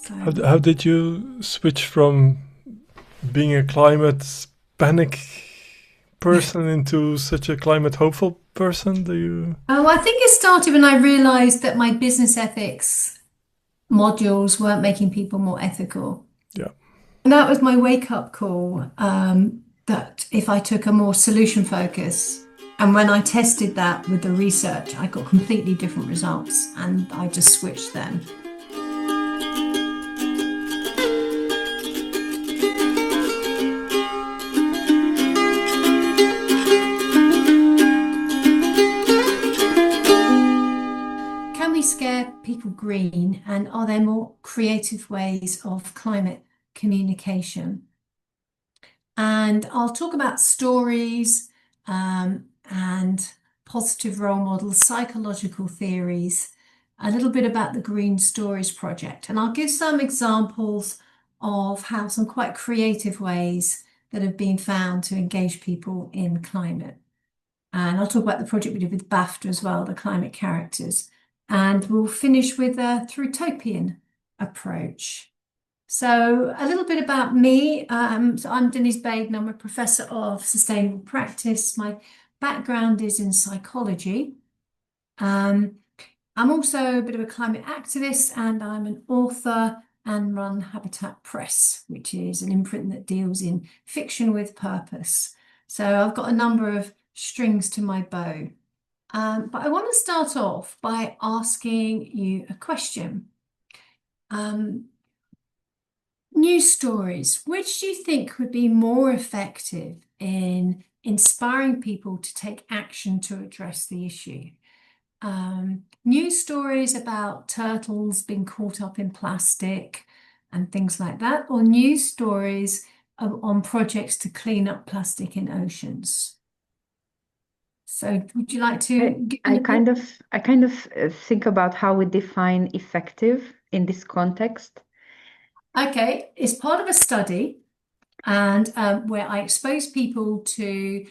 So How did you switch from being a climate panic person into such a climate hopeful person? Do you? oh, I think it started when I realized that my business ethics modules weren't making people more ethical. Yeah. And that was my wake up call, that if I took a more solution focus, and when I tested that with the research, I got completely different results and I just switched them. Can we scare people green? And are there more creative ways of climate communication? And I'll talk about stories, and positive role models, psychological theories, a little bit about the Green Stories Project. And I'll give some examples of how some quite creative ways that have been found to engage people in climate. And I'll talk about the project we did with BAFTA as well, the climate characters. And we'll finish with a Throughtopian approach. So a little bit about me. So I'm Denise Baden. I'm a professor of sustainable practice. My background is in psychology. Um, I'm also a bit of a climate activist, and I'm an author and run Habitat Press, which is an imprint that deals in fiction with purpose. So I've got a number of strings to my bow. But I want to start off by asking you a question. Um, News stories, which do you think would be more effective in inspiring people to take action to address the issue? News stories about turtles being caught up in plastic and things like that, or news stories on projects to clean up plastic in oceans? So would you like to I, give I me a bit? kind of I kind of think about how we define effective in this context. Okay, it's part of a study, and where I expose people to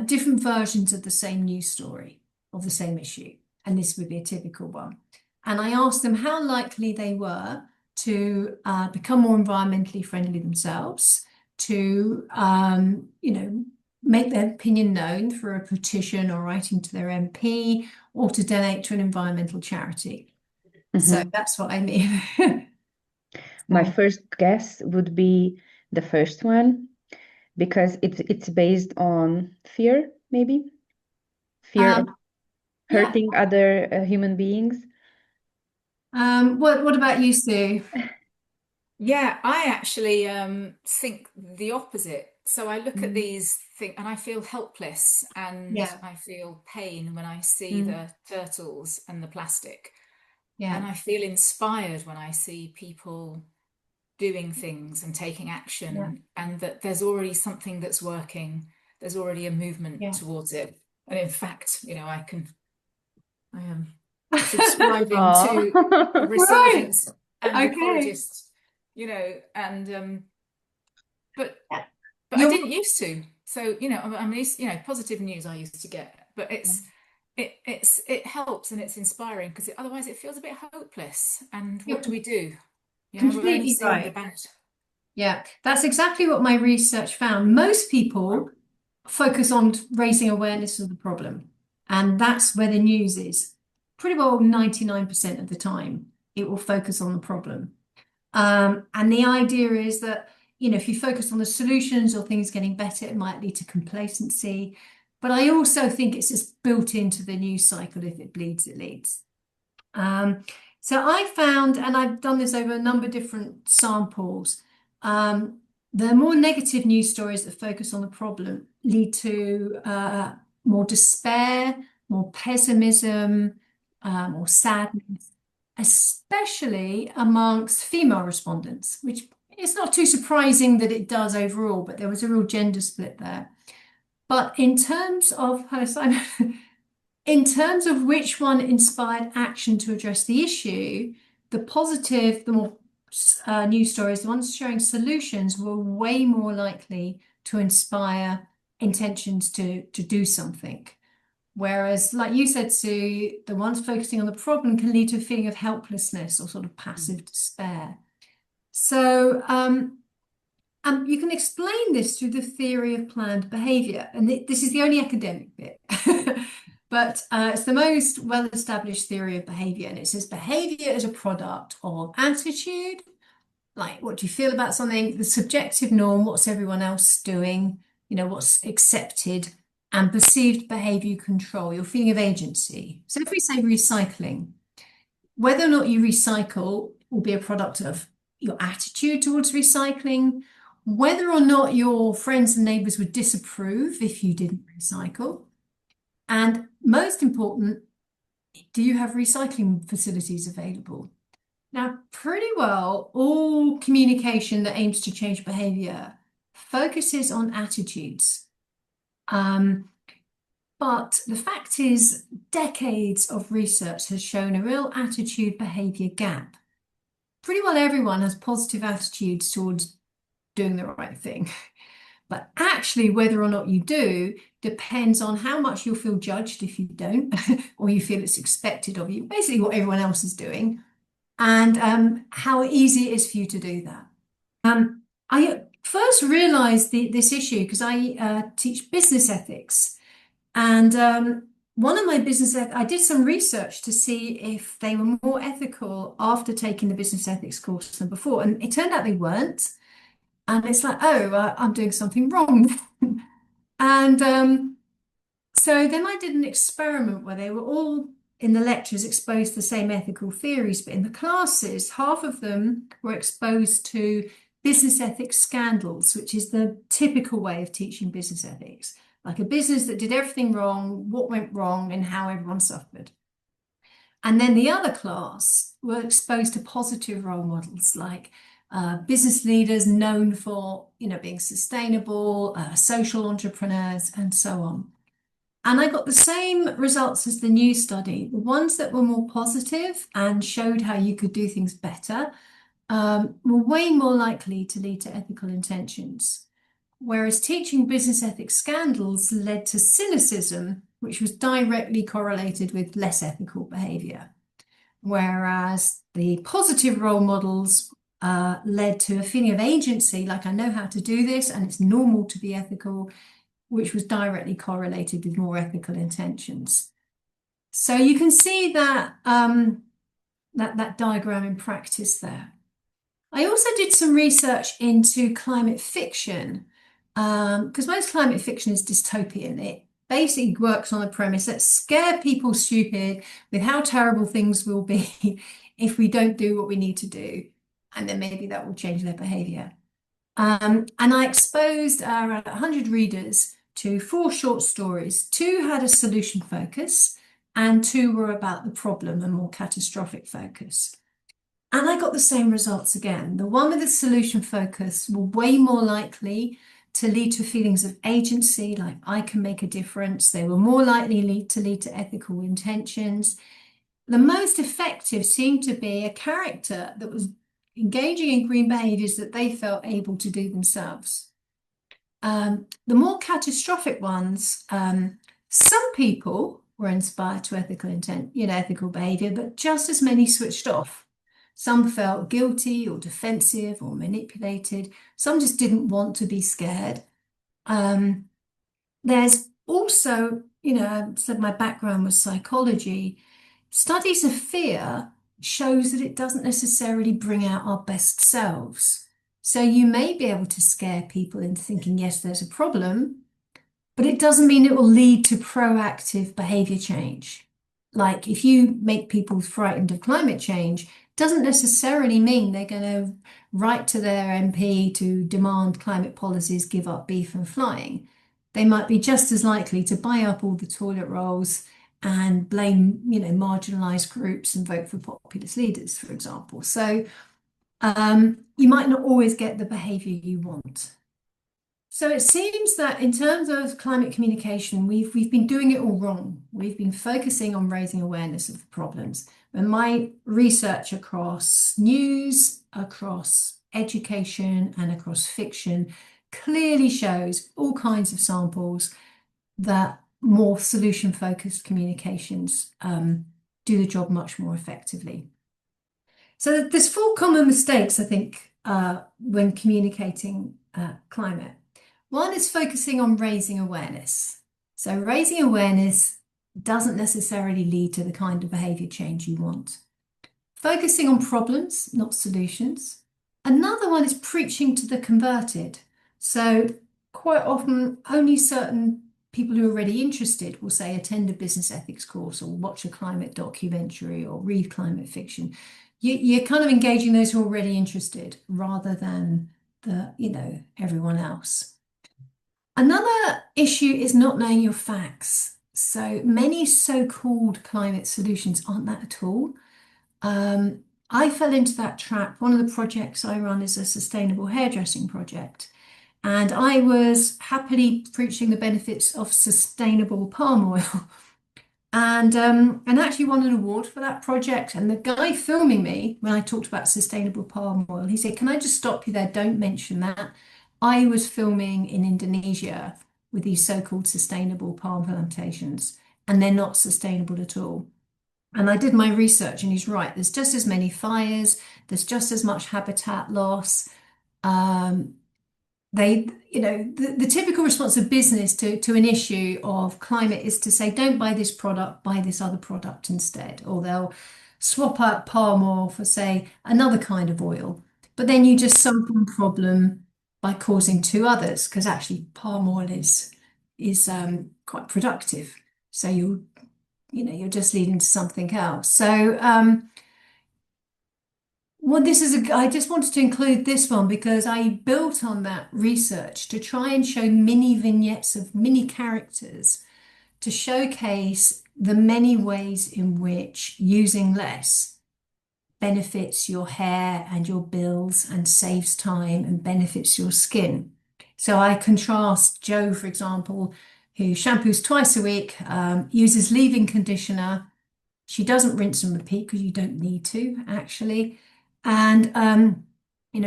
different versions of the same news story of the same issue, and this would be a typical one. And I asked them how likely they were to become more environmentally friendly themselves, to make their opinion known through a petition or writing to their MP, or to donate to an environmental charity. So Mhm. that's what I mean. My So, first guess would be the first one because it's based on fear, maybe fear of um, yeah. hurting other human beings. What about you, Sue? Yeah, I actually think the opposite. So I look at Mm, these things and I feel helpless and yeah, I feel pain when I see mm, the turtles and the plastic. yeah, And I feel inspired when I see people doing things and taking yeah, action, and that there's already something that's working. There's already a movement yeah. towards it. And in fact, I am subscribing Oh. to the Right. resurgence and Okay. ecologist, and but Yeah. I You're didn't used to. So, I mean, positive news I used to get, but it helps and it's inspiring because otherwise it feels a bit hopeless. And what you're do we do? We're only completely seeing the right. bad. Yeah, that's exactly what my research found. Most people focus on raising awareness of the problem, and that's where the news is. Pretty well 99% of the time, it will focus on the problem. And the idea is that, if you focus on the solutions or things getting better, it might lead to complacency. But I also think it's just built into the news cycle. If it bleeds, it leads. Um, so I found, and I've done this over a number of different samples, the more negative news stories that focus on the problem lead to more despair, more pessimism, more sadness, especially amongst female respondents, which it's not too surprising that it does overall, but there was a real gender split there. But in terms of, hello, Simon, in terms of which one inspired action to address the issue, the positive, the more news stories, the ones showing solutions were way more likely to inspire intentions to do something. Whereas, like you said, Sue, the ones focusing on the problem can lead to a feeling of helplessness or sort of passive despair. So you can explain this through the theory of planned behavior. And this is the only academic bit, but it's the most well-established theory of behavior. And it says behavior is a product of attitude, like what do you feel about something, the subjective norm, what's everyone else doing, what's accepted, and perceived behavior control, your feeling of agency. So if we say recycling, whether or not you recycle will be a product of your attitude towards recycling, whether or not your friends and neighbors would disapprove if you didn't recycle, and most important, do you have recycling facilities available? Now, pretty well, all communication that aims to change behavior focuses on attitudes. But the fact is, decades of research has shown a real attitude behavior gap. Pretty well everyone has positive attitudes towards doing the right thing. But actually, whether or not you do depends on how much you'll feel judged if you don't, or you feel it's expected of you, basically what everyone else is doing, and how easy it is for you to do that. I first realized this issue because I teach business ethics. And one of my I did some research to see if they were more ethical after taking the business ethics course than before. And it turned out they weren't. And it's like, oh, I'm doing something wrong. And so then I did an experiment where they were all in the lectures exposed to the same ethical theories, but in the classes, half of them were exposed to business ethics scandals, which is the typical way of teaching business ethics. Like a business that did everything wrong, what went wrong, and how everyone suffered. And then the other class were exposed to positive role models, like business leaders known for, being sustainable, social entrepreneurs, and so on. And I got the same results as the new study. The ones that were more positive and showed how you could do things better were way more likely to lead to ethical intentions. Whereas teaching business ethics scandals led to cynicism, which was directly correlated with less ethical behavior. Whereas the positive role models led to a feeling of agency, like I know how to do this and it's normal to be ethical, which was directly correlated with more ethical intentions. So you can see that, that diagram in practice there. I also did some research into climate fiction, because most climate fiction is dystopian. It basically works on the premise that scare people stupid with how terrible things will be if we don't do what we need to do, and then maybe that will change their behavior. And I exposed around 100 readers to 4 short stories. 2 had a solution focus, and 2 were about the problem, a more catastrophic focus. And I got the same results again. The one with the solution focus were way more likely to lead to feelings of agency, like I can make a difference. They were more likely to lead to ethical intentions. The most effective seemed to be a character that was engaging in green behaviors that they felt able to do themselves. The more catastrophic ones, some people were inspired to ethical behavior, but just as many switched off. Some felt guilty or defensive or manipulated. Some just didn't want to be scared. There's also, I said my background was psychology. Studies of fear shows that it doesn't necessarily bring out our best selves. So you may be able to scare people into thinking, yes, there's a problem, but it doesn't mean it will lead to proactive behavior change. Like if you make people frightened of climate change, doesn't necessarily mean they're going to write to their MP to demand climate policies give up beef and flying. They might be just as likely to buy up all the toilet rolls and blame, marginalized groups and vote for populist leaders, for example. So you might not always get the behavior you want. So it seems that in terms of climate communication, we've been doing it all wrong. We've been focusing on raising awareness of the problems. And my research across news, across education, and across fiction clearly shows all kinds of samples that more solution-focused communications do the job much more effectively. So there's four common mistakes, I think, when communicating climate. One is focusing on raising awareness. So raising awareness doesn't necessarily lead to the kind of behavior change you want. Focusing on problems, not solutions. Another one is preaching to the converted. So quite often only certain people who are already interested will say attend a business ethics course or watch a climate documentary or read climate fiction. You're kind of engaging those who are already interested rather than everyone else. Another issue is not knowing your facts. So many so-called climate solutions aren't that at all. I fell into that trap. One of the projects I run is a sustainable hairdressing project. And I was happily preaching the benefits of sustainable palm oil and actually won an award for that project. And the guy filming me when I talked about sustainable palm oil, he said, "Can I just stop you there? Don't mention that." I was filming in Indonesia with these so-called sustainable palm plantations, and they're not sustainable at all. And I did my research, and he's right. There's just as many fires. There's just as much habitat loss. Um, the typical response of business to an issue of climate is to say, don't buy this product, buy this other product instead. Or they'll swap out palm oil for, say, another kind of oil. But then you just solve one problem by causing two others, because actually palm oil is quite productive. So you're just leading to something else. So well, I just wanted to include this one because I built on that research to try and show mini vignettes of mini characters to showcase the many ways in which using less benefits your hair and your bills and saves time and benefits your skin. So I contrast Joe, for example, who shampoos twice a week, uses leave-in conditioner. She doesn't rinse and repeat because you don't need to, actually. And,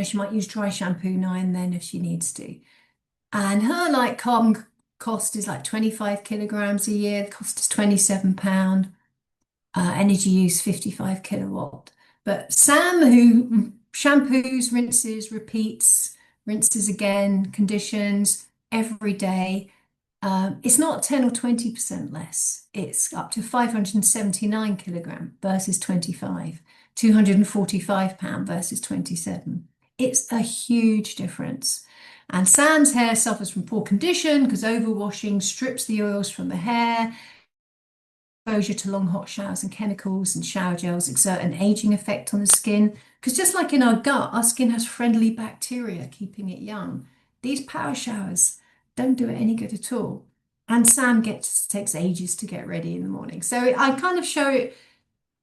she might use dry shampoo now and then if she needs to. And her carbon cost is 25 kilograms a year. The cost is £27. Energy use 55 kilowatt. But Sam, who shampoos, rinses, repeats, rinses again, conditions every day, it's not 10 or 20% less. It's up to 579 kilogram versus 25, £245 versus 27. It's a huge difference. And Sam's hair suffers from poor condition because overwashing strips the oils from the hair. Exposure to long hot showers and chemicals and shower gels exert an aging effect on the skin. Because just like in our gut, our skin has friendly bacteria keeping it young. These power showers don't do it any good at all. And Sam takes ages to get ready in the morning. So I kind of show it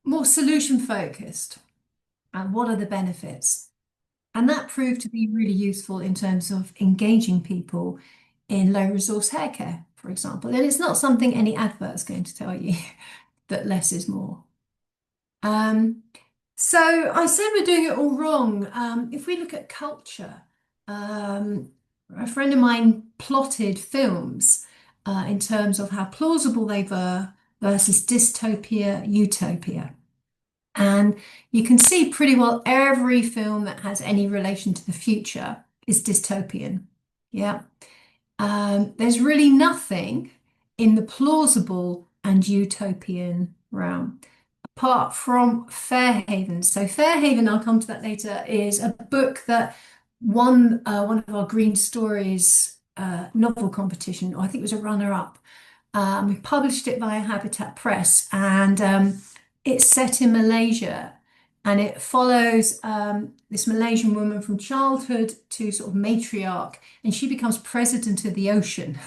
more solution focused and what are the benefits. And that proved to be really useful in terms of engaging people in low resource hair care, for example. And it's not something any advert is going to tell you that less is more. So I said we're doing it all wrong. If we look at culture, a friend of mine plotted films in terms of how plausible they were versus dystopia, utopia. And you can see pretty well every film that has any relation to the future is dystopian. Yeah. There's really nothing in the plausible and utopian realm, apart from Fairhaven. So Fairhaven, I'll come to that later, is a book that won one of our Green Stories novel competition, or I think it was a runner-up. We published it via Habitat Press, and it's set in Malaysia, and it follows this Malaysian woman from childhood to sort of matriarch, and she becomes president of the ocean.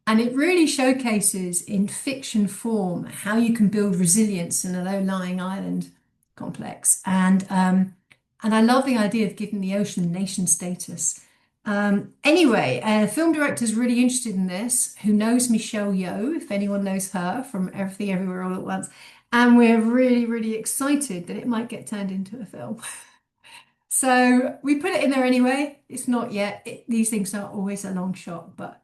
And it really showcases in fiction form how you can build resilience in a low-lying island complex. And I love the idea of giving the ocean nation status. Anyway, a film director is really interested in this, who knows Michelle Yeoh, if anyone knows her from Everything Everywhere All at Once. And we're really, really excited that it might get turned into a film. So we put it in there anyway. It's not yet. These things are always a long shot, but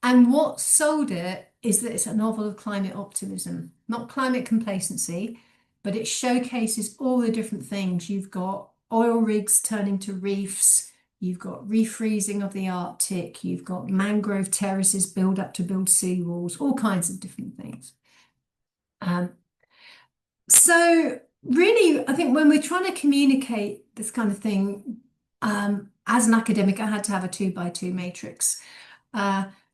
And what sold it is that it's a novel of climate optimism, not climate complacency, but it showcases all the different things. You've got oil rigs turning to reefs, you've got refreezing of the Arctic, you've got mangrove terraces built up to build seawalls, all kinds of different things. So really, I think when we're trying to communicate this kind of thing, as an academic, I had to have a 2x2 matrix.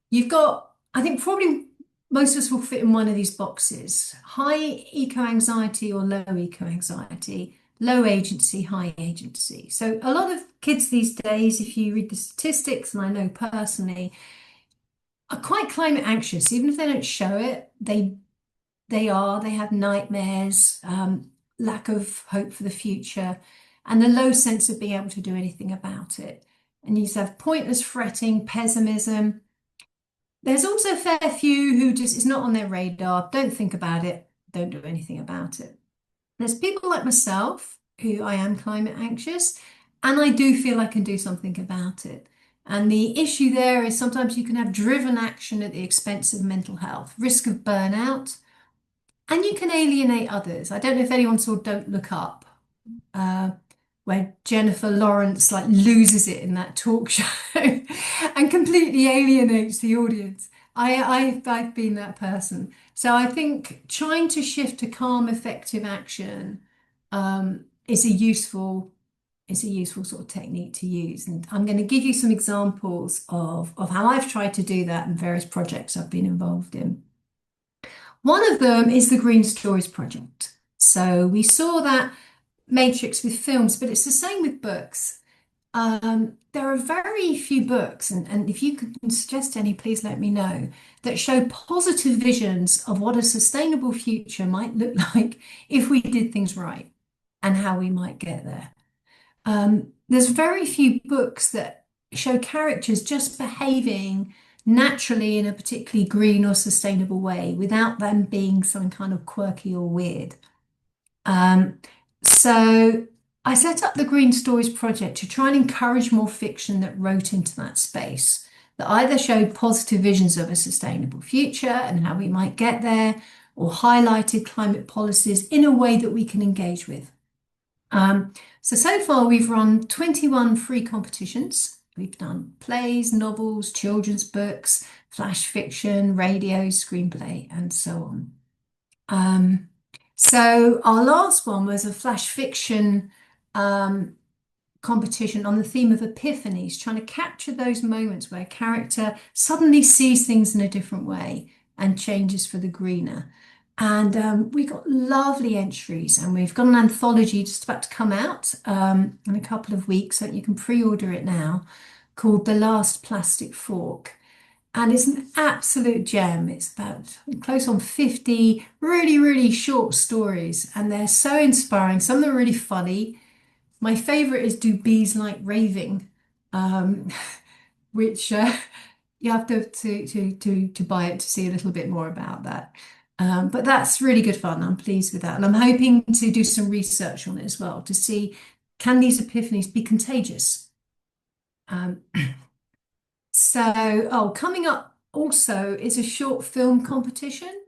You've got, I think probably most of us will fit in one of these boxes: high eco-anxiety or low eco-anxiety, low agency, high agency. So a lot of kids these days, if you read the statistics, and I know personally, are quite climate anxious. Even if they don't show it, they have nightmares, lack of hope for the future, and a low sense of being able to do anything about it. And you have pointless fretting, pessimism. There's also a fair few who just, it's not on their radar, don't think about it, don't do anything about it. There's people like myself who I am climate anxious, and I do feel I can do something about it. And the issue there is sometimes you can have driven action at the expense of mental health, risk of burnout, and you can alienate others. I don't know if anyone saw Don't Look Up, where Jennifer Lawrence like loses it in that talk show and completely alienates the audience. I've been that person. So I think trying to shift to calm, effective action is a useful sort of technique to use. And I'm going to give you some examples of how I've tried to do that in various projects I've been involved in. One of them is the Green Stories project. So we saw that matrix with films, but it's the same with books. There are very few books, and if you can suggest any, please let me know, that show positive visions of what a sustainable future might look like if we did things right and how we might get there. There's very few books that show characters just behaving naturally in a particularly green or sustainable way without them being some kind of quirky or weird. So I set up the Green Stories project to try and encourage more fiction that wrote into that space, that either showed positive visions of a sustainable future and how we might get there, or highlighted climate policies in a way that we can engage with. So far we've run 21 free competitions. We've done plays, novels, children's books, flash fiction, radio, screenplay, and so on. So our last one was a flash fiction competition on the theme of epiphanies, trying to capture those moments where a character suddenly sees things in a different way and changes for the greener. And we got lovely entries, and we've got an anthology just about to come out in a couple of weeks, so you can pre-order it now, called The Last Plastic Fork. And it's an absolute gem. It's about close on 50 really, really short stories, and they're so inspiring. Some of them are really funny. My favorite is Do Bees Like Raving, which you have to buy it to see a little bit more about that. But that's really good fun. I'm pleased with that. And I'm hoping to do some research on it as well to see, can these epiphanies be contagious? Coming up also is a short film competition.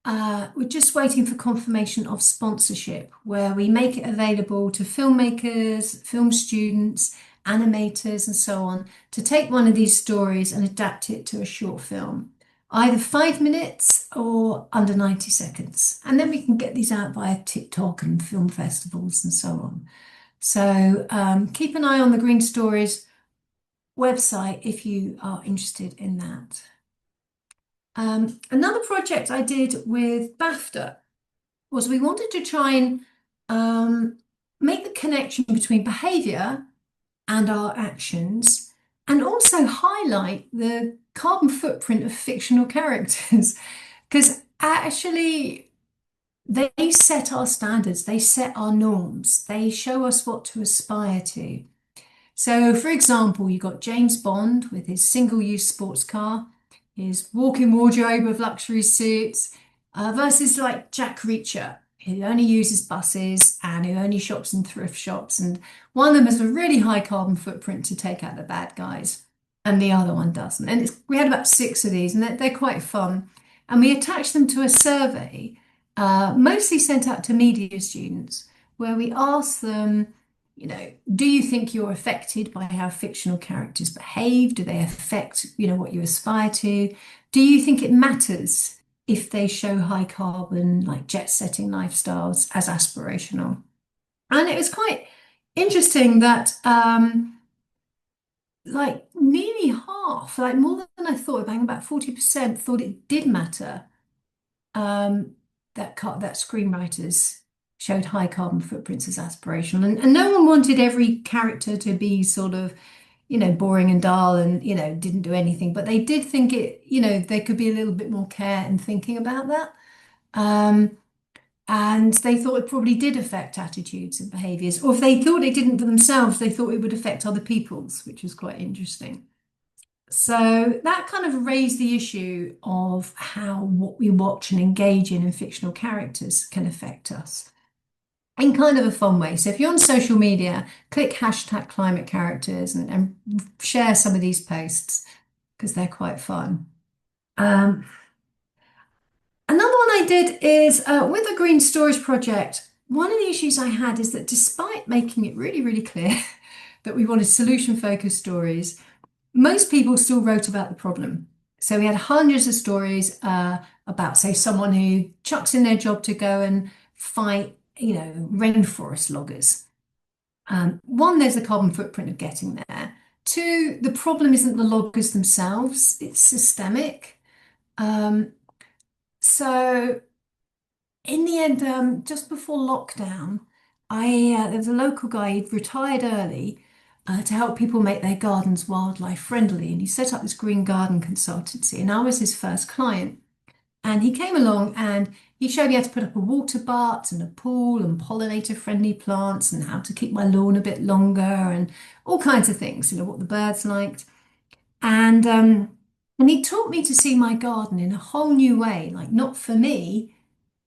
We're just waiting for confirmation of sponsorship, where we make it available to filmmakers, film students, animators, and so on, to take one of these stories and adapt it to a short film, either 5 minutes or under 90 seconds. And then we can get these out via TikTok and film festivals and so on. So keep an eye on the Green Stories website if you are interested in that. Another project I did with BAFTA was we wanted to try and make the connection between behaviour and our actions, and also highlight the carbon footprint of fictional characters, because actually they set our standards, they set our norms, they show us what to aspire to. So, for example, you've got James Bond with his single-use sports car, his walk-in wardrobe of luxury suits, versus like Jack Reacher, who only uses buses and who only shops in thrift shops. And one of them has a really high carbon footprint to take out the bad guys. and the other one doesn't. And we had about 6 of these, and they're quite fun. And we attached them to a survey, mostly sent out to media students, where we asked them, do you think you're affected by how fictional characters behave? Do they affect, what you aspire to? Do you think it matters if they show high carbon, like jet-setting lifestyles as aspirational? And it was quite interesting that like nearly half, like more than I thought, about 40% thought it did matter that screenwriters showed high carbon footprints as aspirational, and no one wanted every character to be sort of, boring and dull and, didn't do anything, but they did think it, there could be a little bit more care in thinking about that. And they thought it probably did affect attitudes and behaviors, or if they thought it didn't for themselves, they thought it would affect other people's, which was quite interesting. So that kind of raised the issue of how what we watch and engage in fictional characters can affect us in kind of a fun way. So if you're on social media, click hashtag climate characters and share some of these posts because they're quite fun. Another one I did is with the Green Storage Project. One of the issues I had is that despite making it really, really clear that we wanted solution-focused stories, most people still wrote about the problem. So we had hundreds of stories about, say, someone who chucks in their job to go and fight, rainforest loggers. One, there's the carbon footprint of getting there. 2, the problem isn't the loggers themselves, it's systemic. So in the end, just before lockdown, there was a local guy, he'd retired early to help people make their gardens wildlife friendly. And he set up this green garden consultancy, and I was his first client. And he came along and he showed me how to put up a water butt and a pool and pollinator friendly plants and how to keep my lawn a bit longer and all kinds of things, what the birds liked. And he taught me to see my garden in a whole new way, like not for me,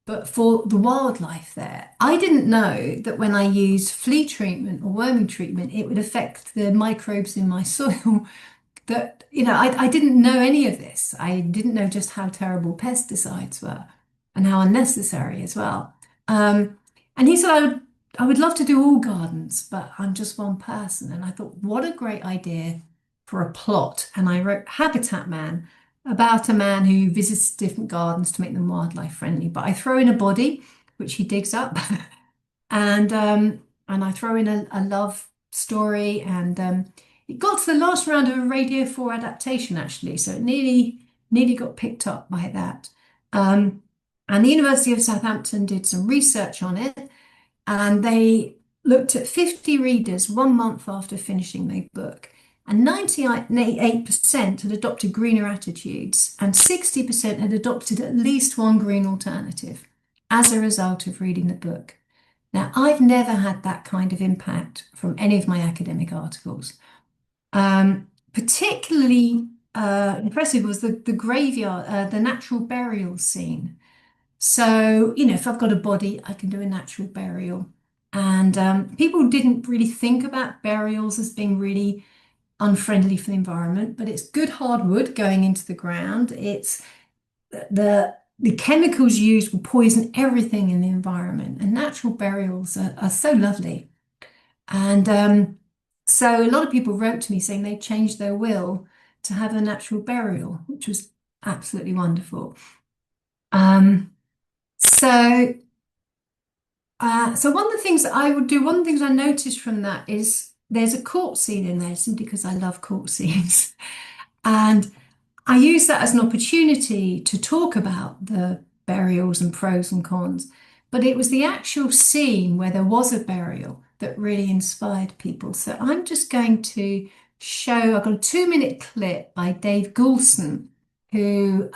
but for the wildlife there. I didn't know that when I used flea treatment or worming treatment, it would affect the microbes in my soil. That, I didn't know any of this. I didn't know just how terrible pesticides were and how unnecessary as well. And he said, I would love to do all gardens, but I'm just one person. And I thought, what a great idea for a plot. And I wrote Habitat Man, about a man who visits different gardens to make them wildlife friendly. But I throw in a body, which he digs up, and I throw in a love story, and it got to the last round of a Radio 4 adaptation, actually, so it nearly got picked up by that. And the University of Southampton did some research on it, and they looked at 50 readers 1 month after finishing their book. And 98% had adopted greener attitudes, and 60% had adopted at least one green alternative as a result of reading the book. Now, I've never had that kind of impact from any of my academic articles. Particularly impressive was the graveyard, the natural burial scene. So, if I've got a body, I can do a natural burial. And people didn't really think about burials as being really unfriendly for the environment, but it's good hard wood going into the ground. It's the chemicals used will poison everything in the environment, and natural burials are so lovely. And so a lot of people wrote to me saying they changed their will to have a natural burial, which was absolutely wonderful. So one of the things that I would do, one of the things I noticed from that is there's a court scene in there simply because I love court scenes. And I use that as an opportunity to talk about the burials and pros and cons. But it was the actual scene where there was a burial that really inspired people. So I'm just going to show, I've got a 2-minute clip by Dave Goulson, who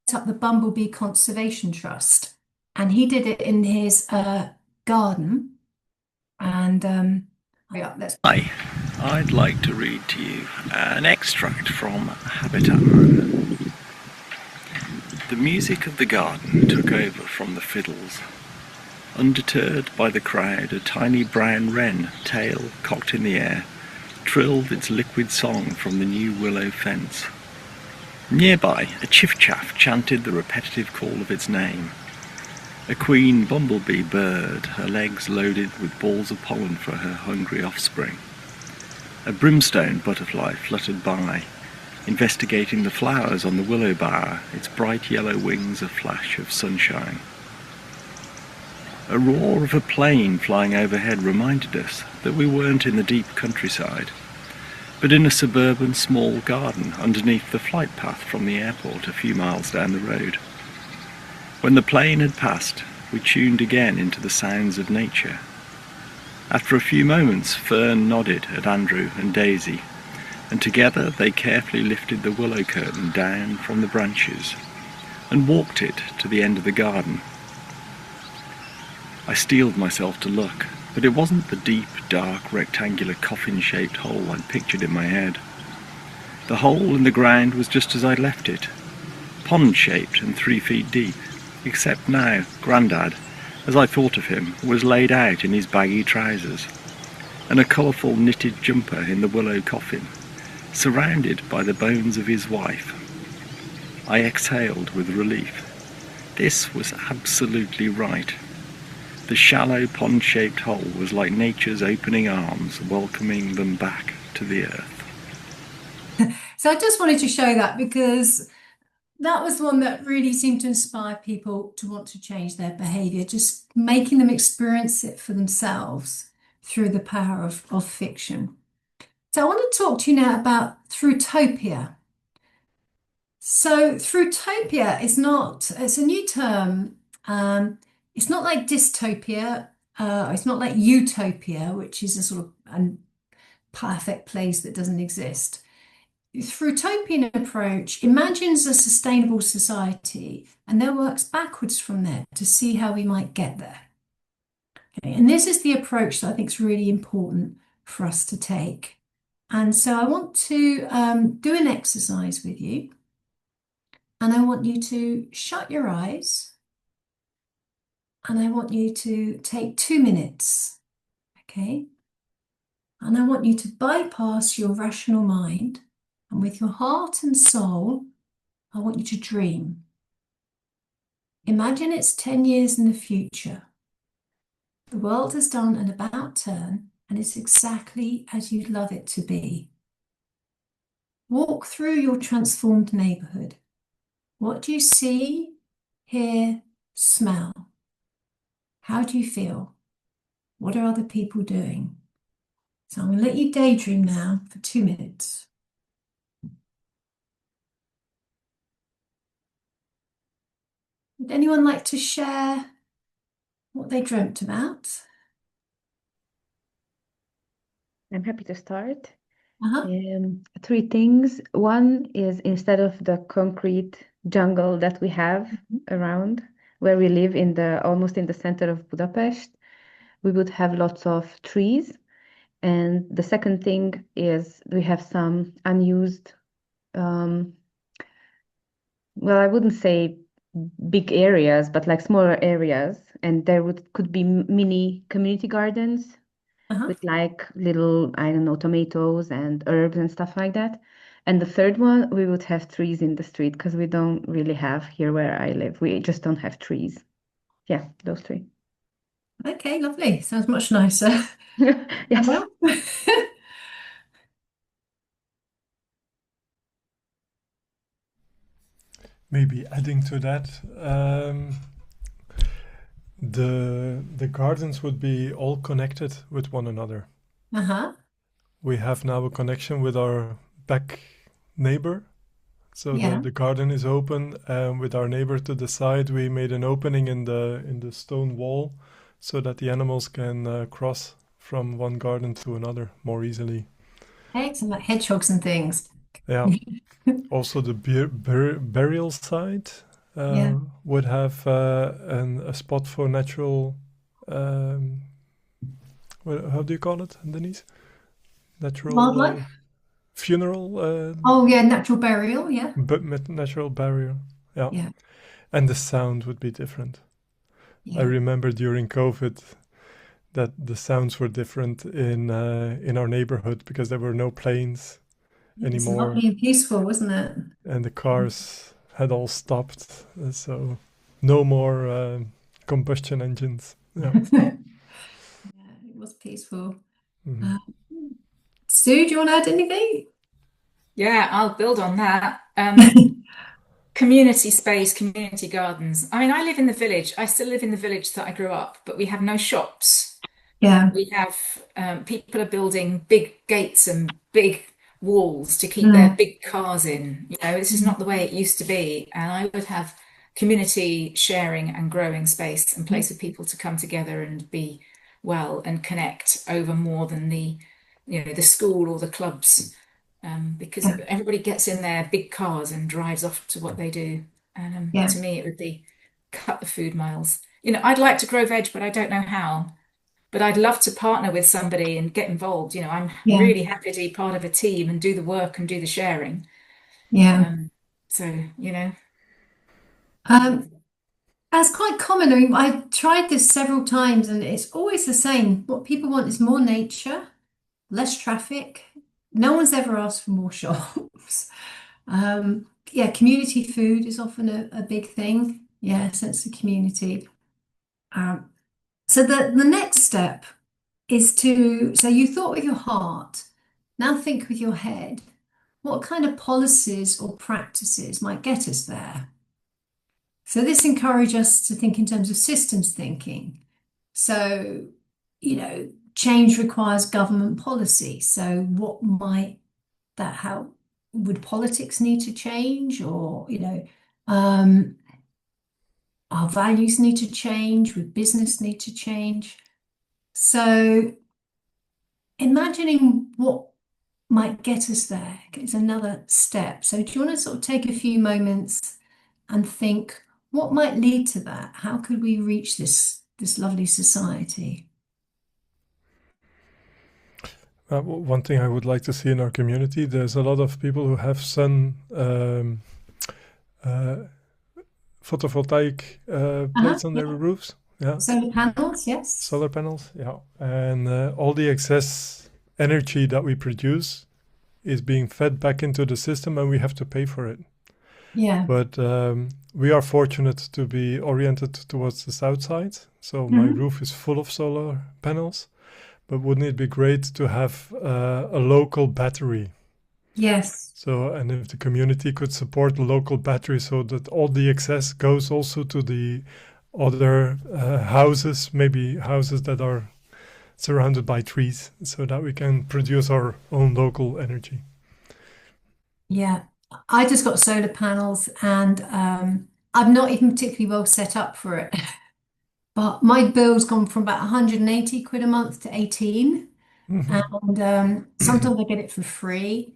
set up the Bumblebee Conservation Trust. And he did it in his garden. And yeah, Hi, I'd like to read to you an extract from Habitat Man. The music of the garden took over from the fiddles. Undeterred by the crowd, a tiny brown wren, tail cocked in the air, trilled its liquid song from the new willow fence. Nearby, a chiff-chaff chanted the repetitive call of its name. A queen bumblebee bird, her legs loaded with balls of pollen for her hungry offspring. A brimstone butterfly fluttered by, investigating the flowers on the willow bower, its bright yellow wings a flash of sunshine. A roar of a plane flying overhead reminded us that we weren't in the deep countryside, but in a suburban small garden underneath the flight path from the airport a few miles down the road. When the plane had passed, we tuned again into the sounds of nature. After a few moments, Fern nodded at Andrew and Daisy, and together they carefully lifted the willow curtain down from the branches and walked it to the end of the garden. I steeled myself to look, but it wasn't the deep, dark, rectangular coffin-shaped hole I'd pictured in my head. The hole in the ground was just as I'd left it, pond-shaped and 3 feet deep, except now Grandad, as I thought of him, was laid out in his baggy trousers, and a colourful knitted jumper in the willow coffin, surrounded by the bones of his wife. I exhaled with relief. This was absolutely right. The shallow pond-shaped hole was like nature's opening arms, welcoming them back to the earth. So I just wanted to show that because that was one that really seemed to inspire people to want to change their behavior, just making them experience it for themselves through the power of fiction. So I want to talk to you now about Throughtopia. So Throughtopia is not, it's a new term. It's not like dystopia, it's not like utopia, which is a sort of a perfect place that doesn't exist. Throughotopian approach imagines a sustainable society and then works backwards from there to see how we might get there. Okay, and this is the approach that I think is really important for us to take. And so I want to do an exercise with you, and I want you to shut your eyes, and I want you to take 2 minutes, okay? And I want you to bypass your rational mind, and with your heart and soul, I want you to dream. Imagine it's 10 years in the future. The world has done an about turn, and it's exactly as you'd love it to be. Walk through your transformed neighborhood. What do you see, hear, smell? How do you feel? What are other people doing? So I'm going to let you daydream now for 2 minutes. Would anyone like to share what they dreamt about? I'm happy to start. Uh-huh. 3 things. One is instead of the concrete jungle that we have around where we live almost in the center of Budapest, we would have lots of trees. And the second thing is we have some unused, well, I wouldn't say big areas, but like smaller areas. And there could be mini community gardens with like little, I don't know, tomatoes and herbs and stuff like that. And the third one, we would have trees in the street because we don't really have here where I live. We just don't have trees. Yeah, those 3. Okay, lovely. Sounds much nicer. Yes. Well, Maybe adding to that, the gardens would be all connected with one another. We have now a connection with our back neighbor. So Yeah. the garden is open, and with our neighbor to the side, we made an opening in the stone wall so that the animals can cross from one garden to another more easily. Excellent, like hedgehogs and things. Yeah. Also, the burial site Yeah. would have a spot for natural. How do you call it, Denise? Natural Wildlife? funeral. Oh, yeah, natural burial, yeah. But natural burial. Yeah. Yeah. And the sound would be different. I Yeah. remember during COVID, that the sounds were different in our neighborhood because there were no planes It's anymore, lovely and peaceful, wasn't it? and the cars had all stopped, so no more combustion engines. Yeah. Yeah, it was peaceful. Mhm. Sue, do you want to add anything? Yeah, I'll build on that. Community space, community gardens. I mean, I live in the village. I still live in the village that I grew up, but we have no shops. Yeah. We have people are building big gates and big walls to keep their big cars in. You know, this is not the way it used to be. And I would have community sharing and growing space and place for people to come together and be well and connect over more than the school or the clubs. Because Yeah. everybody gets in their big cars and drives off to what they do. And Yeah. to me, it would be cut the food miles. You know, I'd like to grow veg, but I don't know how. But I'd love to partner with somebody and get involved. You know, I'm Yeah. really happy to be part of a team and do the work and do the sharing. Yeah. So, you know. That's quite common. I mean, I tried this several times and it's always the same. What people want is more nature, less traffic. No one's ever asked for more shops. Yeah, community food is often a big thing. Yeah, sense of community. So the next step is so you thought with your heart, now think with your head. What kind of policies or practices might get us there? So this encourages us to think in terms of systems thinking. So, change requires government policy. So what might how would politics need to change, or, our values need to change? Would business need to change? So imagining what might get us there is another step. So do you want to sort of take a few moments and think what might lead to that? How could we reach this lovely society? One thing I would like to see in our community, there's a lot of people who have photovoltaic plates on their roofs. Yeah. Solar panels, yes. Solar panels, yeah. And all the excess energy that we produce is being fed back into the system and we have to pay for it. Yeah. But we are fortunate to be oriented towards the south side. So my roof is full of solar panels. But wouldn't it be great to have a local battery? Yes. So, and if the community could support the local battery so that all the excess goes also to the other houses, maybe houses that are surrounded by trees, so that we can produce our own local energy. Yeah, I just got solar panels and I'm not even particularly well set up for it. But my bill's gone from about 180 quid a month to 18. And sometimes I get it for free.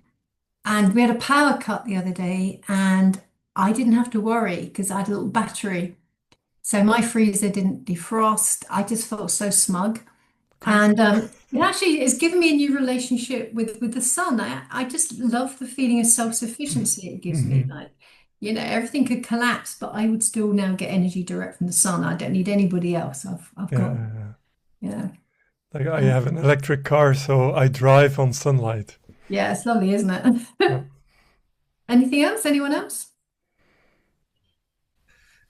And we had a power cut the other day and I didn't have to worry because I had a little battery. So my freezer didn't defrost. I just felt so smug. And it actually has given me a new relationship with the sun. I just love the feeling of self-sufficiency it gives me. Like, everything could collapse, but I would still now get energy direct from the sun. I don't need anybody else. I've got, Like I have an electric car, so I drive on sunlight. Yeah, it's lovely, isn't it? Yeah. Anything else? Anyone else?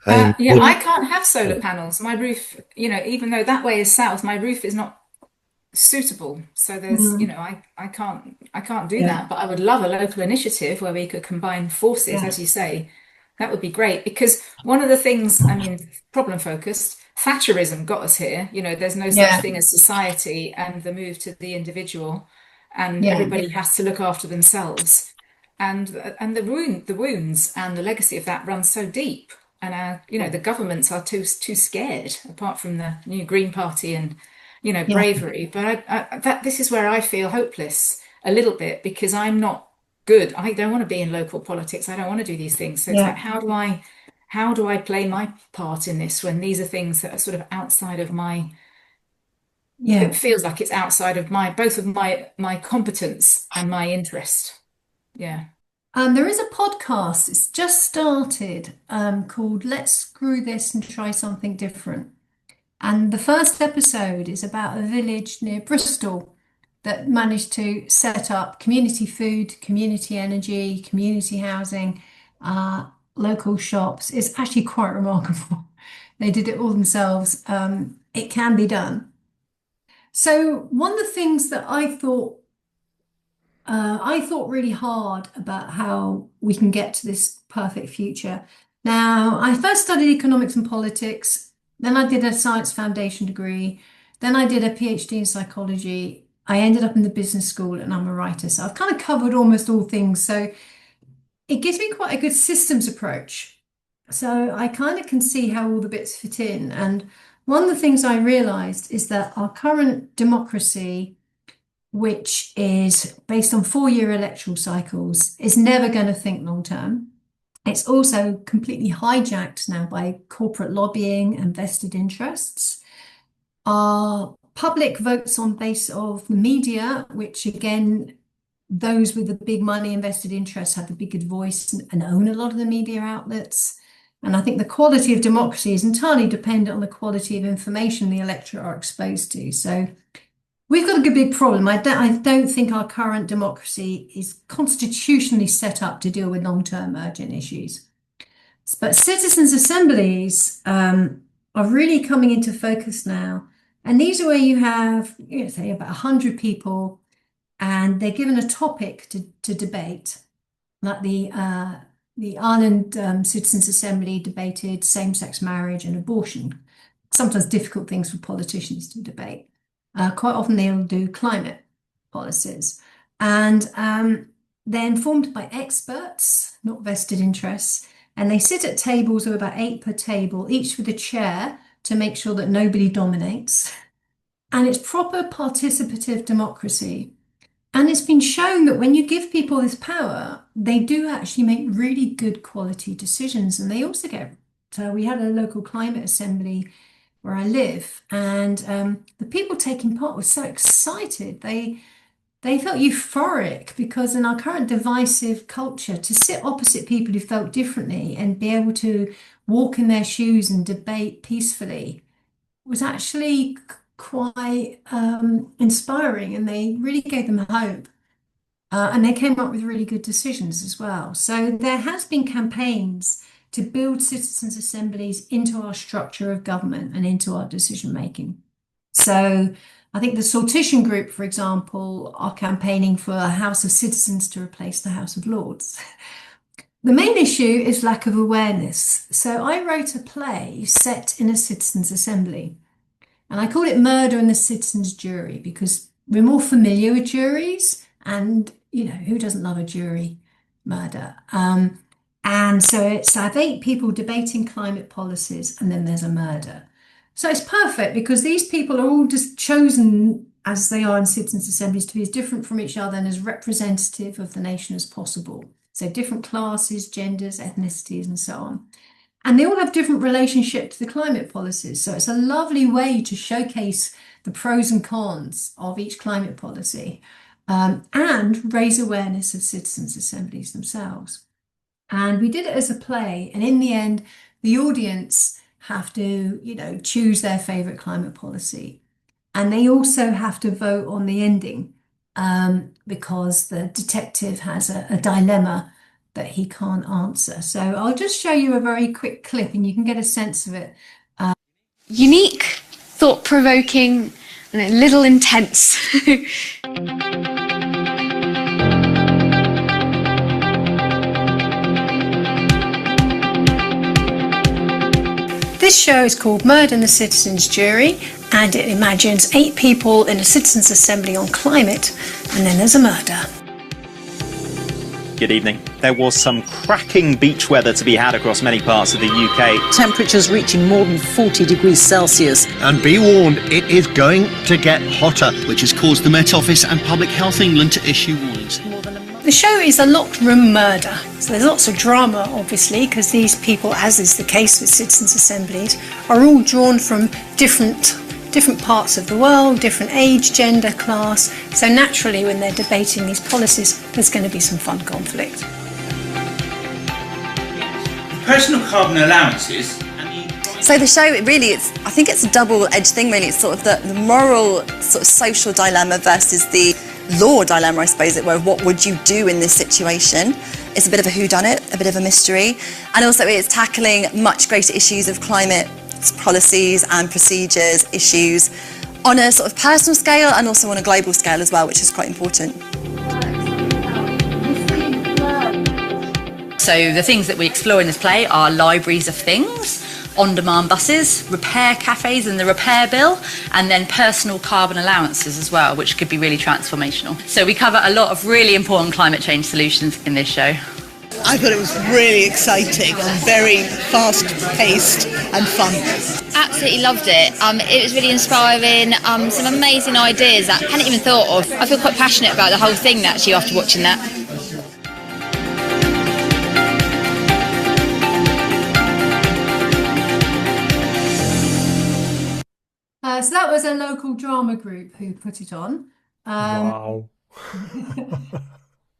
Yeah, I can't have solar panels. My roof, even though that way is south, my roof is not suitable. So there's, I can't do that. But I would love a local initiative where we could combine forces, as you say. That would be great because one of the things, I mean, problem focused, Thatcherism got us here. There's no such thing as society and the move to the individual, and everybody has to look after themselves. And the wounds and the legacy of that runs so deep. And the governments are too scared, apart from the new Green Party and bravery. But this is where I feel hopeless a little bit because I'm not good. I don't want to be in local politics. I don't want to do these things. So it's like, how do I play my part in this when these are things that are sort of outside of my, it feels like it's outside of both of my competence and my interest. Yeah. There is a podcast, it's just started, called Let's Screw This and Try Something Different. And the first episode is about a village near Bristol that managed to set up community food, community energy, community housing, local shops. It's actually quite remarkable. They did it all themselves. It can be done. So one of the things that I thought really hard about how we can get to this perfect future. Now, I first studied economics and politics, then I did a science foundation degree, then I did a PhD in psychology. I ended up in the business school and I'm a writer. So I've kind of covered almost all things. So it gives me quite a good systems approach. So I kind of can see how all the bits fit in. And one of the things I realized is that our current democracy, which is based on 4-year electoral cycles, is never going to think long term. It's also completely hijacked now by corporate lobbying and vested interests. Our public votes on base of the media, which again, those with the big money invested interests have the bigger voice and own a lot of the media outlets. And I think the quality of democracy is entirely dependent on the quality of information the electorate are exposed to. So we've got a big problem. I don't think our current democracy is constitutionally set up to deal with long-term urgent issues. But citizens' assemblies are really coming into focus now. And these are where you have, say, about 100 people, and they're given a topic to debate. Like the Ireland Citizens' Assembly debated same-sex marriage and abortion. Sometimes difficult things for politicians to debate. Quite often they'll do climate policies. And they're informed by experts, not vested interests. And they sit at tables of about 8 per table, each with a chair to make sure that nobody dominates. And it's proper participative democracy. And it's been shown that when you give people this power, they do actually make really good quality decisions. And they also get, so we had a local climate assembly where I live, and the people taking part were so excited. They felt euphoric because in our current divisive culture, to sit opposite people who felt differently and be able to walk in their shoes and debate peacefully was actually quite inspiring, and they really gave them hope. And they came up with really good decisions as well. So there has been campaigns to build citizens' assemblies into our structure of government and into our decision making. So I think the Sortition Group, for example, are campaigning for a House of Citizens to replace the House of Lords. The main issue is lack of awareness. So I wrote a play set in a citizens' assembly, and I call it Murder in the Citizens' Jury because we're more familiar with juries, and who doesn't love a jury murder? And so I have 8 people debating climate policies, and then there's a murder. So it's perfect because these people are all just chosen as they are in citizens' assemblies to be as different from each other and as representative of the nation as possible. So different classes, genders, ethnicities, and so on. And they all have different relationship to the climate policies. So it's a lovely way to showcase the pros and cons of each climate policy and raise awareness of citizens' assemblies themselves. And we did it as a play. And in the end, the audience have to, choose their favorite climate policy. And they also have to vote on the ending because the detective has a dilemma that he can't answer. So I'll just show you a very quick clip and you can get a sense of it. Unique, thought-provoking, and a little intense. This show is called Murder in the Citizens' Jury, and it imagines 8 people in a citizens' assembly on climate, and then there's a murder. Good evening. There was some cracking beach weather to be had across many parts of the UK. Temperatures reaching more than 40 degrees Celsius. And be warned, it is going to get hotter, which has caused the Met Office and Public Health England to issue warnings. The show is a locked room murder, so there's lots of drama, obviously, because these people, as is the case with citizens' assemblies, are all drawn from different parts of the world, different age, gender, class. So naturally, when they're debating these policies, there's going to be some fun conflict. Personal carbon allowances and the So the show, I think it's a double-edged thing, really. It's sort of the moral, sort of social dilemma versus the law dilemma, I suppose, where what would you do in this situation? It's a bit of a whodunit, a bit of a mystery. And also it's tackling much greater issues of climate policies and procedures, issues on a sort of personal scale and also on a global scale as well, which is quite important. So the things that we explore in this play are libraries of things, on-demand buses, repair cafes and the repair bill, and then personal carbon allowances as well, which could be really transformational. So we cover a lot of really important climate change solutions in this show. I thought it was really exciting and very fast-paced and fun. Absolutely loved it. It was really inspiring, some amazing ideas that I hadn't even thought of. I feel quite passionate about the whole thing actually after watching that. So that was a local drama group who put it on. Wow.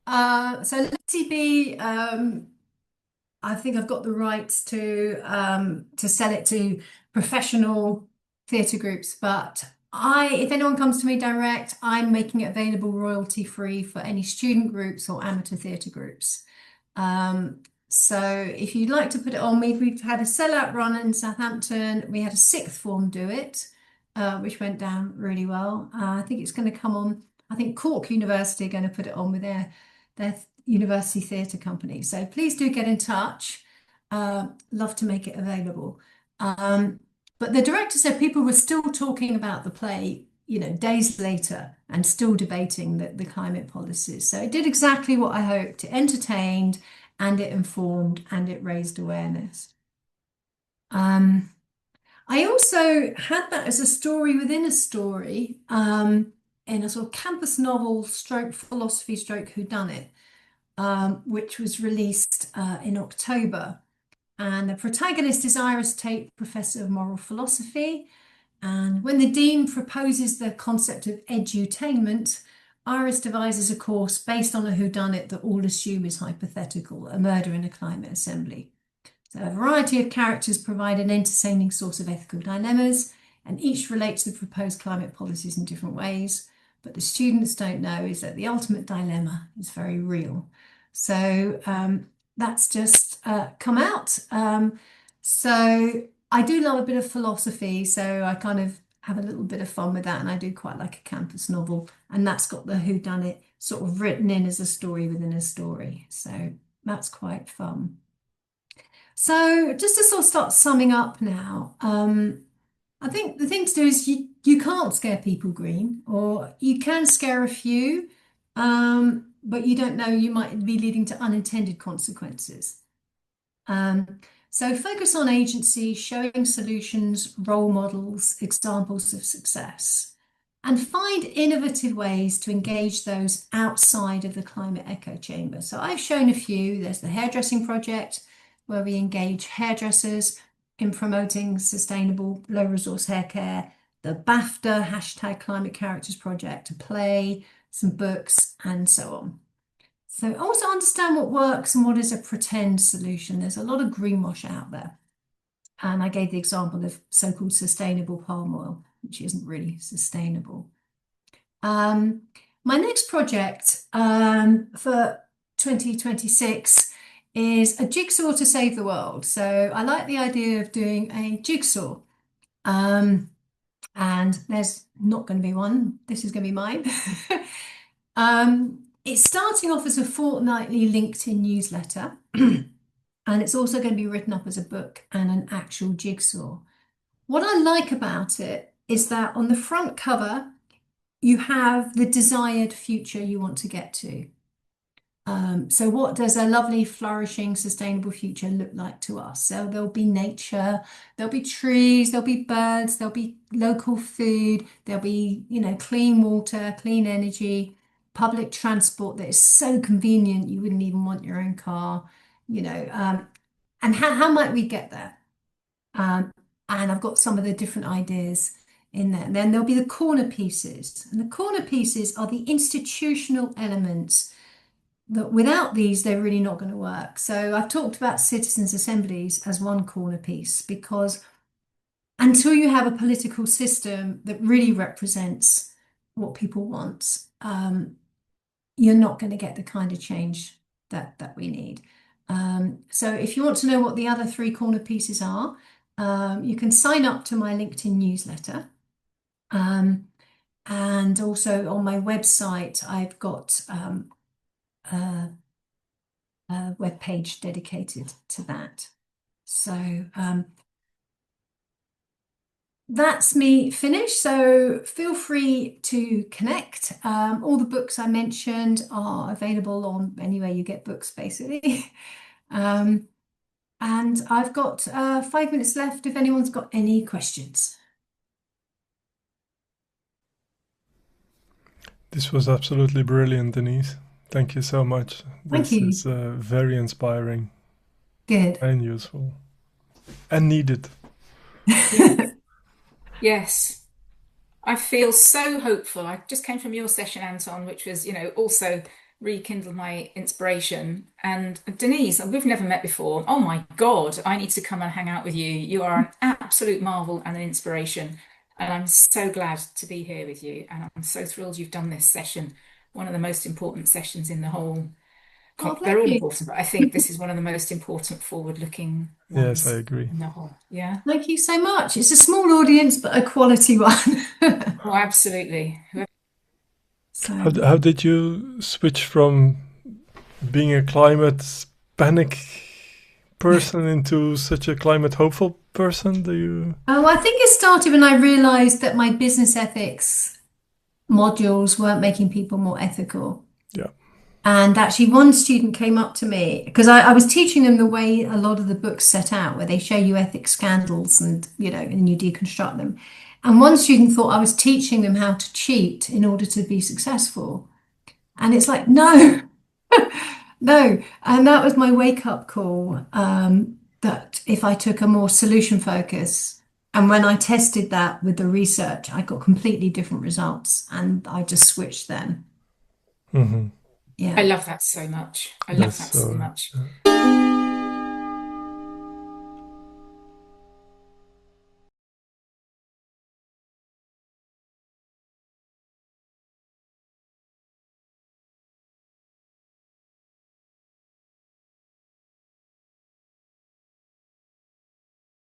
So Letty B, I think I've got the rights to sell it to professional theatre groups, but if anyone comes to me direct, I'm making it available royalty free for any student groups or amateur theatre groups. So if you'd like to put it on, we've had a sellout run in Southampton. We had a sixth form do it, which went down really well. I think it's going to come on. I think Cork University are going to put it on with their university theatre company. So please do get in touch. Love to make it available. But the director said people were still talking about the play, days later and still debating the climate policies. So it did exactly what I hoped. It entertained and it informed and it raised awareness. I also had that as a story within a story, in a sort of campus novel stroke philosophy stroke whodunit, which was released in October. And the protagonist is Iris Tate, Professor of Moral Philosophy. And when the Dean proposes the concept of edutainment, Iris devises a course based on a whodunit that all assume is hypothetical, a murder in a climate assembly. So a variety of characters provide an entertaining source of ethical dilemmas, and each relates to the proposed climate policies in different ways. But the students don't know is that the ultimate dilemma is very real. So that's just come out. So I do love a bit of philosophy, so I kind of have a little bit of fun with that, and I do quite like a campus novel, and that's got the whodunit sort of written in as a story within a story. So that's quite fun. So just to sort of start summing up now, I think the thing to do is you can't scare people green, or you can scare a few, but you don't know, you might be leading to unintended consequences. So focus on agency, showing solutions, role models, examples of success, and find innovative ways to engage those outside of the climate echo chamber. So I've shown a few. There's the hairdressing project, where we engage hairdressers in promoting sustainable low resource hair care, the BAFTA #ClimateCharacters project, a play, some books, and so on. So also understand what works and what is a pretend solution. There's a lot of greenwash out there. And I gave the example of so-called sustainable palm oil, which isn't really sustainable. My next project for 2026 is a jigsaw to save the world. So I like the idea of doing a jigsaw. And there's not going to be one. This is going to be mine. It's starting off as a fortnightly LinkedIn newsletter. And it's also going to be written up as a book and an actual jigsaw. What I like about it is that on the front cover, you have the desired future you want to get to. So what does a lovely, flourishing, sustainable future look like to us? So there'll be nature, there'll be trees, there'll be birds, there'll be local food, there'll be, clean water, clean energy, public transport that is so convenient you wouldn't even want your own car, and how might we get there? And I've got some of the different ideas in there. And then there'll be the corner pieces. And the corner pieces are the institutional elements that without these, they're really not going to work. So I've talked about citizens' assemblies as one corner piece, because until you have a political system that really represents what people want, you're not going to get the kind of change that we need. So if you want to know what the other 3 corner pieces are, you can sign up to my LinkedIn newsletter. And also on my website, I've got a web page dedicated to that. So that's me finished. So feel free to connect. All the books I mentioned are available on anywhere you get books, basically. And I've got 5 minutes left if anyone's got any questions. This was absolutely brilliant, Denise. Thank you so much. Thank you. This is very inspiring. Good. And useful. And needed. Yes. I feel so hopeful. I just came from your session, Anton, which was, also rekindled my inspiration. And Denise, we've never met before. Oh my God, I need to come and hang out with you. You are an absolute marvel and an inspiration. And I'm so glad to be here with you. And I'm so thrilled you've done this session. One of the most important sessions in the whole. They're all important, but I think this is one of the most important forward-looking ones. Yes, I agree. In the whole. Yeah. Thank you so much. It's a small audience, but a quality one. Oh, absolutely. How did you switch from being a climate panic person into such a climate hopeful person? Oh, I think it started when I realized that my business ethics modules weren't making people more ethical. Yeah. And actually one student came up to me because I was teaching them the way a lot of the books set out, where they show you ethics scandals and you deconstruct them. And one student thought I was teaching them how to cheat in order to be successful. And it's like, no, no. And that was my wake-up call, that if I took a more solution focus, and when I tested that with the research, I got completely different results, and I just switched then. Mm-hmm. Yeah. I love that so much. I love that so much. Yeah.